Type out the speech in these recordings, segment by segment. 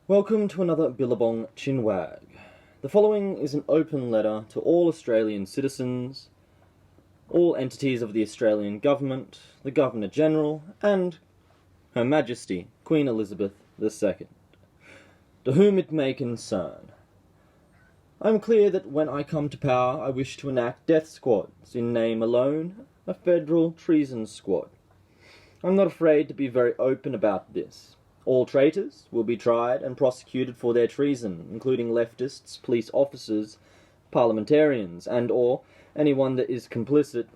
Welcome to another Billabong Chinwag. The following is an open letter to all Australian citizens, all entities of the Australian Government, the Governor-General, and Her Majesty Queen Elizabeth II, to whom it may concern. I am clear that when I come to power I wish to enact death squads, in name alone, a federal treason squad. I'm not afraid to be very open about this. All traitors will be tried and prosecuted for their treason, including leftists, police officers, parliamentarians, and or anyone that is complicit,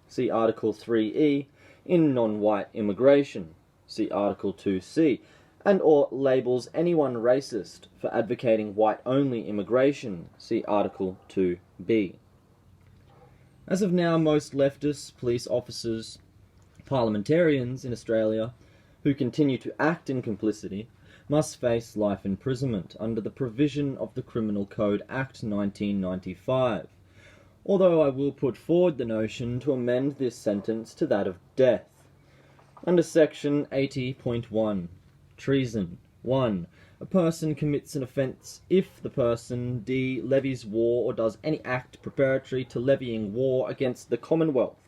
see Article 3E, in non-white immigration, see Article 2C, and or labels anyone racist for advocating white-only immigration, see Article 2B. As of now, most leftists, police officers, parliamentarians in Australia who continue to act in complicity must face life imprisonment under the provision of the Criminal Code Act 1995, although I will put forward the notion to amend this sentence to that of death. Under Section 80.1, Treason. 1. A person commits an offence if the person d. levies war or does any act preparatory to levying war against the Commonwealth,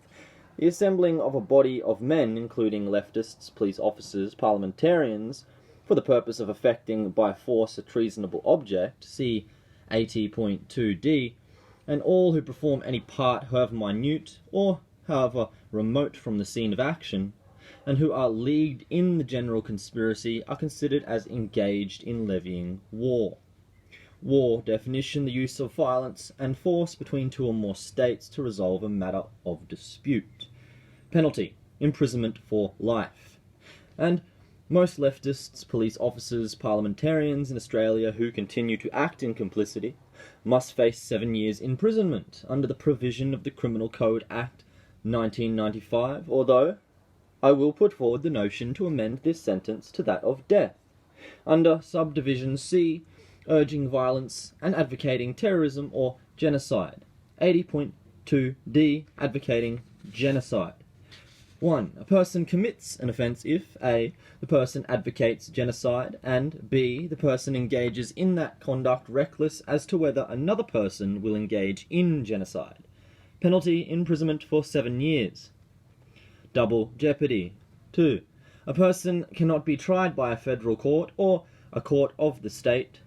the assembling of a body of men, including leftists, police officers, parliamentarians, for the purpose of effecting by force a treasonable object, see 80.2d, and all who perform any part, however minute, or however remote from the scene of action, and who are leagued in the general conspiracy, are considered as engaged in levying war. War definition: the use of violence and force between two or more states to resolve a matter of dispute. Penalty: imprisonment for life. And most leftists, police officers, parliamentarians in Australia who continue to act in complicity must face 7 years imprisonment under the provision of the Criminal Code Act 1995, although I will put forward the notion to amend this sentence to that of death. Under subdivision C, urging violence and advocating terrorism or genocide. 80.2d, advocating genocide. 1. A person commits an offence if a. the person advocates genocide, and b. the person engages in that conduct reckless as to whether another person will engage in genocide. Penalty: imprisonment for 7 years. Double jeopardy. 2. A person cannot be tried by a federal court or a court of the state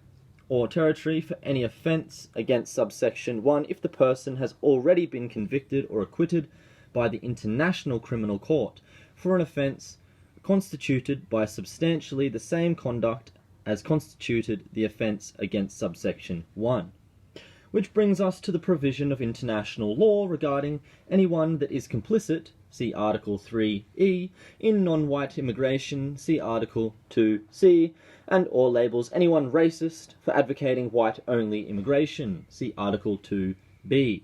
or territory for any offence against subsection 1 if the person has already been convicted or acquitted by the International Criminal Court for an offence constituted by substantially the same conduct as constituted the offence against subsection 1. Which brings us to the provision of international law regarding anyone that is complicit, see Article 3E, in non-white immigration, see Article 2C, and or labels anyone racist for advocating white-only immigration, see Article 2B.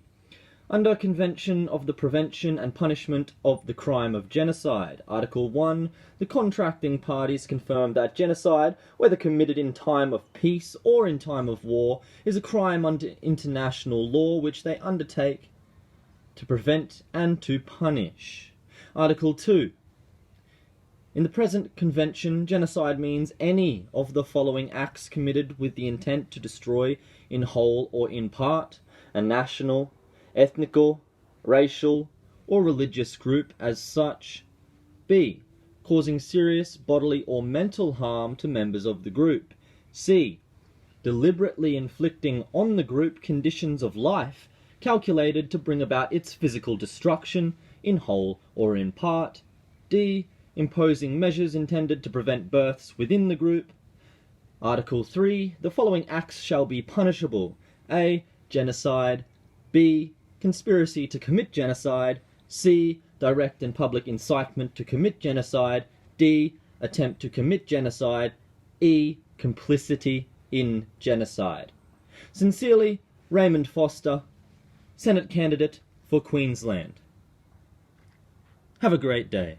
Under Convention of the Prevention and Punishment of the Crime of Genocide, Article 1, the contracting parties confirm that genocide, whether committed in time of peace or in time of war, is a crime under international law which they undertake to prevent and to punish. Article 2. In the present convention, genocide means any of the following acts committed with the intent to destroy, in whole or in part, a national, ethnical, racial, or religious group as such. B. Causing serious bodily or mental harm to members of the group. C. Deliberately inflicting on the group conditions of life calculated to bring about its physical destruction, in whole or in part. D. Imposing measures intended to prevent births within the group. Article 3. The following acts shall be punishable: A. Genocide. B. Conspiracy to commit genocide. C. Direct and public incitement to commit genocide. D. Attempt to commit genocide. E. Complicity in genocide. Sincerely, Raymond Foster, Senate candidate for Queensland. Have a great day.